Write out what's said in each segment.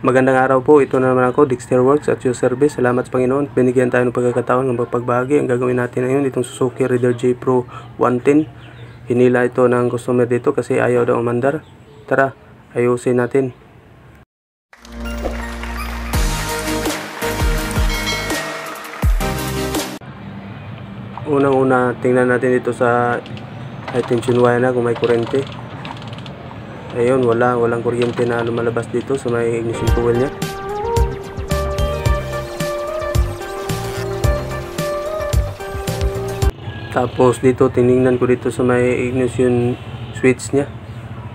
Magandang araw po, ito na naman ako, Dexter Works at your service. Salamat sa Panginoon, binigyan tayo ng pagkakataon ng magpagbahagi. Ang gagawin natin ngayon, itong Suzuki Raider J Pro 110. Hinila ito ng customer dito kasi ayaw daw umandar. Tara, ayusin natin. Unang-una, tingnan natin dito sa high tension wire na kung may kuryente. Ayun, walang kuryente na lumalabas dito sa may ignition coil niya. Tapos dito, tinignan ko dito sa may ignition switch niya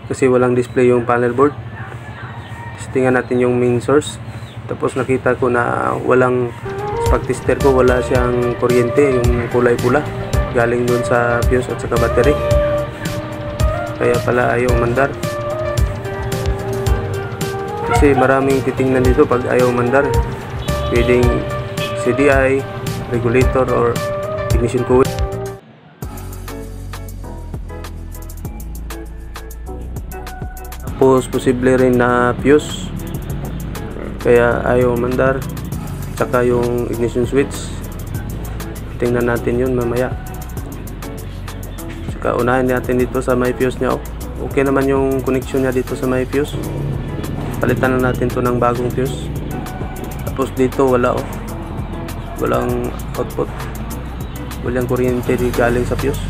kasi walang display yung panel board. Tingnan natin yung main source. Tapos nakita ko na sa pag-tester ko, wala siyang kuryente, yung kulay pula galing dun sa fuse at saka battery. Kaya pala ayaw mandar. Kasi maraming titingnan dito pag ayaw mandar. Pwedeng CDI, regulator, or ignition coil. Tapos posible rin na fuse, kaya ayaw mandar. Tsaka yung ignition switch, tingnan natin yun mamaya. Tsaka unahin natin dito sa may fuse nya. Okay naman yung connection nya dito sa may fuse. Palitan na natin to ng bagong fuse. Tapos dito walang output, walang kuryente galing sa fuse,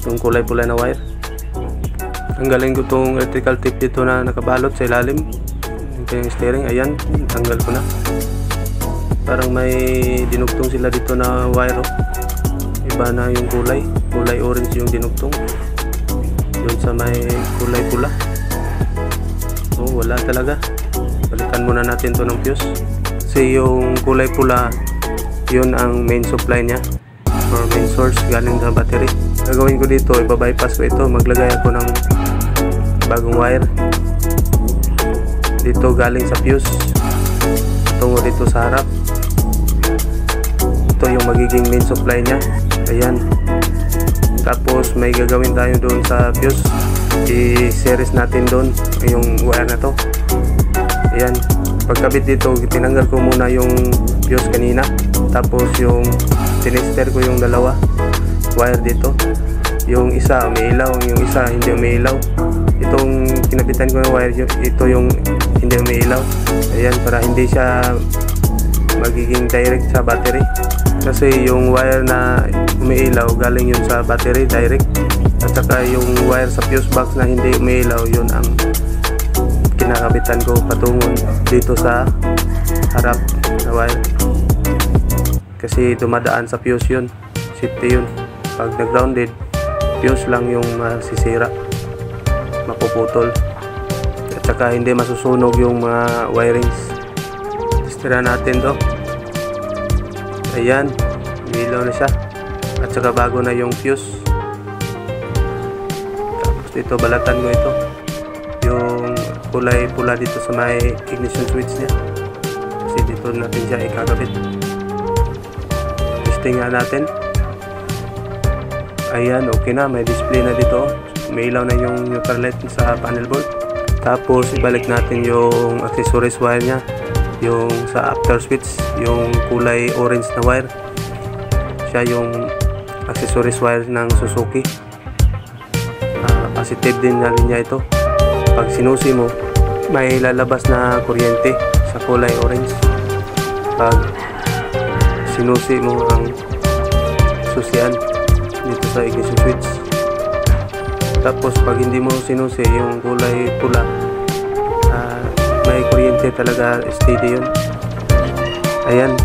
yung kulay pula na wire. Tanggalin ko tong electrical tape dito na nakabalot sa ilalim. Ito yung steering, ayan, tanggal ko na. Parang may dinugtong sila dito na wire. Iba na yung kulay orange yung dinugtong doon sa may kulay pula. Wala talaga. Balikan muna natin to ng fuse kasi yung kulay pula, yun ang main supply nya or main source galing sa battery. Gagawin ko dito, iba-bypass ko ito. Maglagay ako ng bagong wire dito galing sa fuse tungo dito sa harap. Ito yung magiging main supply nya. Ayan. Tapos may gagawin tayo doon sa fuse. I-series natin doon yung wire na to. Ayan, pagkabit dito, tinanggal ko muna yung fuse kanina. Tapos yung tinester ko yung dalawa wire dito. Yung isa umiilaw, yung isa hindi umiilaw. Itong kinabitan ko ng wire, ito yung hindi umiilaw. Ayan, para hindi siya magiging direct sa battery. Kasi yung wire na umiilaw, galing yun sa battery direct. At saka yung wire sa fuse box na hindi umiilaw, yun ang kinakabitan ko patungon dito sa harap na wire. Kasi dumadaan sa fuse yun, safety yun. Pag nag-grounded, fuse lang yung masisira, mapuputol. At saka hindi masusunog yung mga wirings. Testira natin to. Ayan, umiilaw na siya. At saka bago na yung fuse. Dito balatan ko ito yung kulay pula dito sa may ignition switch niya kasi dito natin siya ikakabit. Testing nga natin. Ayan, okay na, may display na dito, may ilaw na yung neutral light sa panel board. Tapos ibalik natin yung accessories wire nya, yung sa after switch, yung kulay orange na wire. Siya yung accessories wire ng Suzuki. Positive din na linya ito. Pag sinusi mo, may lalabas na kuryente sa kulay orange. Pag sinusi mo ang susian dito sa ignition switch. Tapos pag hindi mo sinusi yung kulay pula, may kuryente talaga, steady yun. Ayan,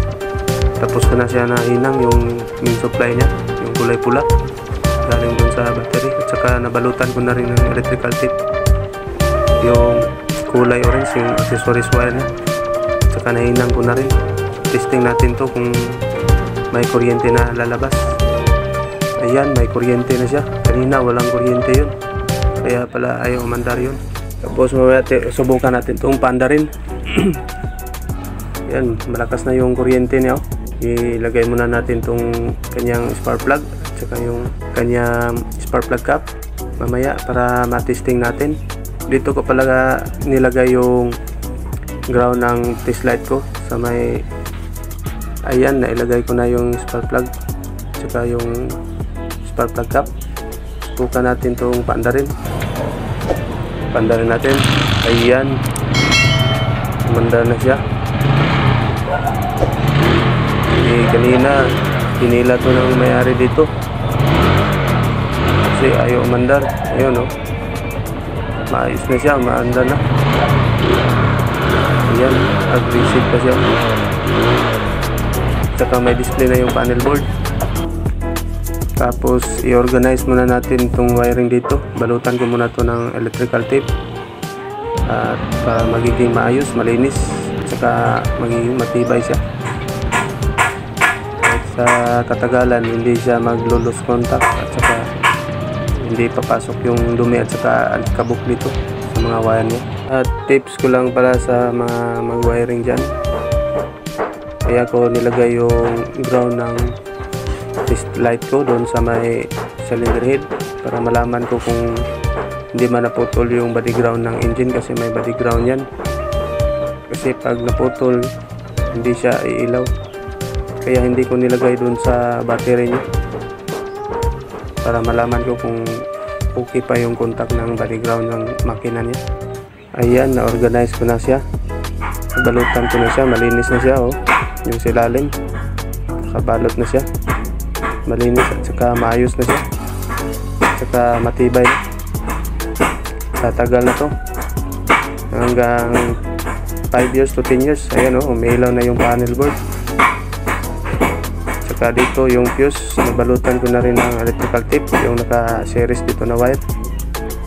tapos ko na siya nahinang yung main supply nya, yung kulay pula galing dun sa battery. At saka nabalutan ko na rin ng electrical tape yung kulay orange, yung accessories wire nya. At saka nahinang ko na rin. Testing natin to kung may kuryente na lalabas. Ayan, may kuryente na siya. Kanina walang kuryente yun, kaya pala ayaw umandar yun. Tapos mamaya subukan natin itong panda rin. Ayan, malakas na yung kuryente niya. Ilagay muna natin itong kanyang spark plug at saka yung kanyang spark plug cap mamaya para matesting natin. Dito ko pala nilagay yung ground ng test light ko sa may, ayan, nailagay ko na yung spark plug tsaka yung spark plug cap. Subukan natin itong paandarin natin. Ayan, umandar na siya. Kanina pinila to ng may-ari dito kasi ayaw umandar. Ayun, oh, maayos na siya, maandar na. Ayan, aggressive pa siya. Tsaka may display na yung panel board. Tapos i-organize muna natin itong wiring dito. Balutan ko muna to ng electrical tape at para magiging maayos, malinis, tsaka magiging matibay siya. At sa katagalan hindi siya maglo-lose contact at saka hindi papasok yung dumi at saka alikabok dito sa mga wire niya. At tips ko lang para sa mga mag-wiring dyan, kaya ko nilagay yung ground ng test light ko doon sa may cylinder head para malaman ko kung hindi man naputol yung body ground ng engine, kasi may body ground yan. Kasi pag naputol hindi siya iilaw, kaya hindi ko nilagay doon sa battery niya para malaman ko kung okay pa yung contact ng body ground ng makina niya. Ayan, na-organize ko na siya, balutan ko na siya, malinis na siya, oh. Yung silalim nakabalot na siya, malinis at saka maayos na siya at saka matibay na. Tatagal na to hanggang 5 years to 10 years. Ayan, oh, umiilaw na yung panel board. Saka dito yung fuse, nabalutan ko na rin ng electrical tape, yung naka-series dito na wire.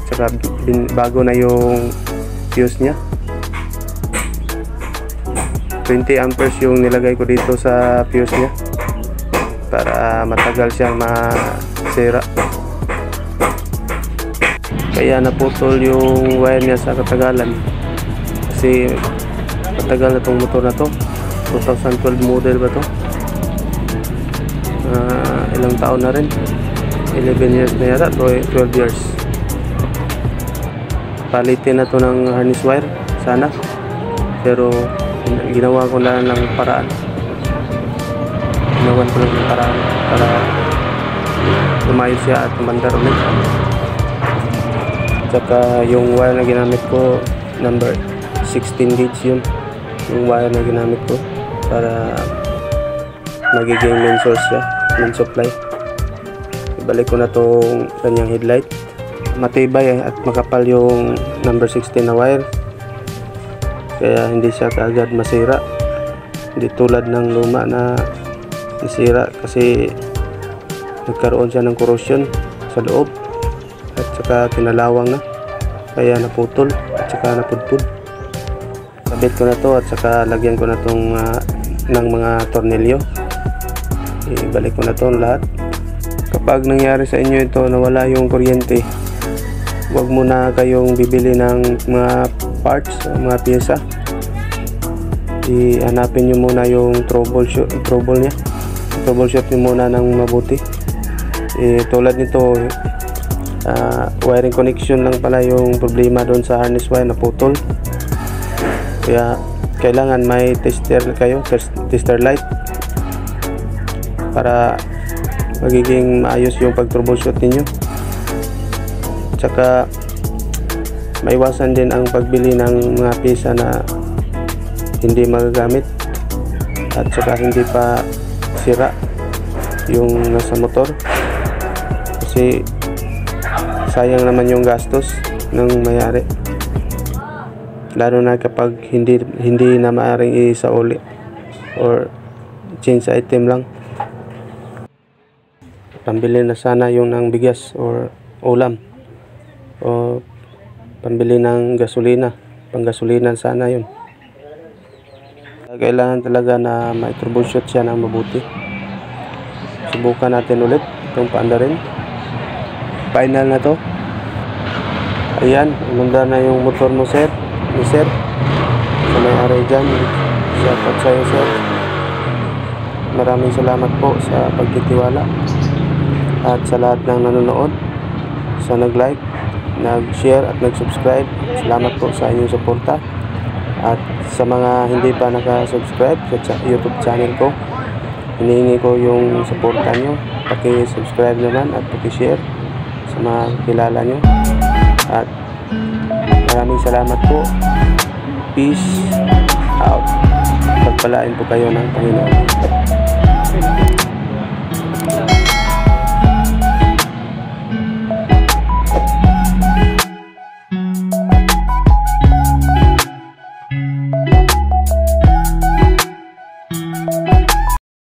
Saka bago na yung fuse nya. 20 amperes yung nilagay ko dito sa fuse nya para matagal siyang masira. Kaya naputol yung wire niya sa katagalan kasi matagal na tong motor na to. 2012 model ba to? Ilang taon na rin, 11 years na yata, 12 years. Palitin na to ng harness wire sana, pero ginawa ko na ng paraan. Ginawan ko lang ng paraan para umayos siya at umandar ulit. Tsaka yung wire na ginamit ko, number 16 gauge yun, yung wire na ginamit ko para magiging main source siya, main supply. Ibalik ko na tong kanyang headlight. Matibay at makapal yung number 16 na wire, kaya hindi siya kaagad masira, hindi tulad ng luma na nasira kasi nagkaroon siya ng corrosion sa loob at saka kinalawang na, kaya naputol at saka napudpud. Sabit ko na to at saka lagyan ko na tong ng mga tornilyo. Ibalik ko na to lahat. Kapag nangyari sa inyo ito, nawala yung kuryente, huwag muna kayong bibili ng mga parts, mga pyesa. Ihanapin nyo muna yung trouble niya. Troubleshoot nyo muna ng mabuti. Tulad nito, wiring connection lang pala yung problema doon sa harness wire, naputol. Kaya kailangan may tester kayo, tester light, para magiging maayos yung pag-troubleshoot ninyo. Tsaka maiwasan din ang pagbili ng mga pyesa na hindi magagamit at saka hindi pa sira yung nasa motor, kasi sayang naman yung gastos ng may-ari, lalo na kapag hindi na maaaring isauli or change item lang. Pambili na sana yung ng bigas or ulam, o pambili ng gasolina, panggasolina sana yun. Kailangan talaga na may troubleshoot siya ng mabuti. Subukan natin ulit itong paandarin. Final na to. Ayan, umandar na yung motor mo, sir, ni sir. Sa may-ari dyan, shout out sa'yo, sir. Maraming salamat po sa pagtitiwala at sa lahat ng nanonood, sa nag-like, nag-share at nag-subscribe. Salamat po sa inyong suporta. At sa mga hindi pa naka-subscribe sa YouTube channel ko, hinihingi ko yung suporta nyo. Paki-subscribe naman at paki-share sa mga kilala nyo. At maraming salamat po. Peace out. Pagpalain po kayo ng Panginoon.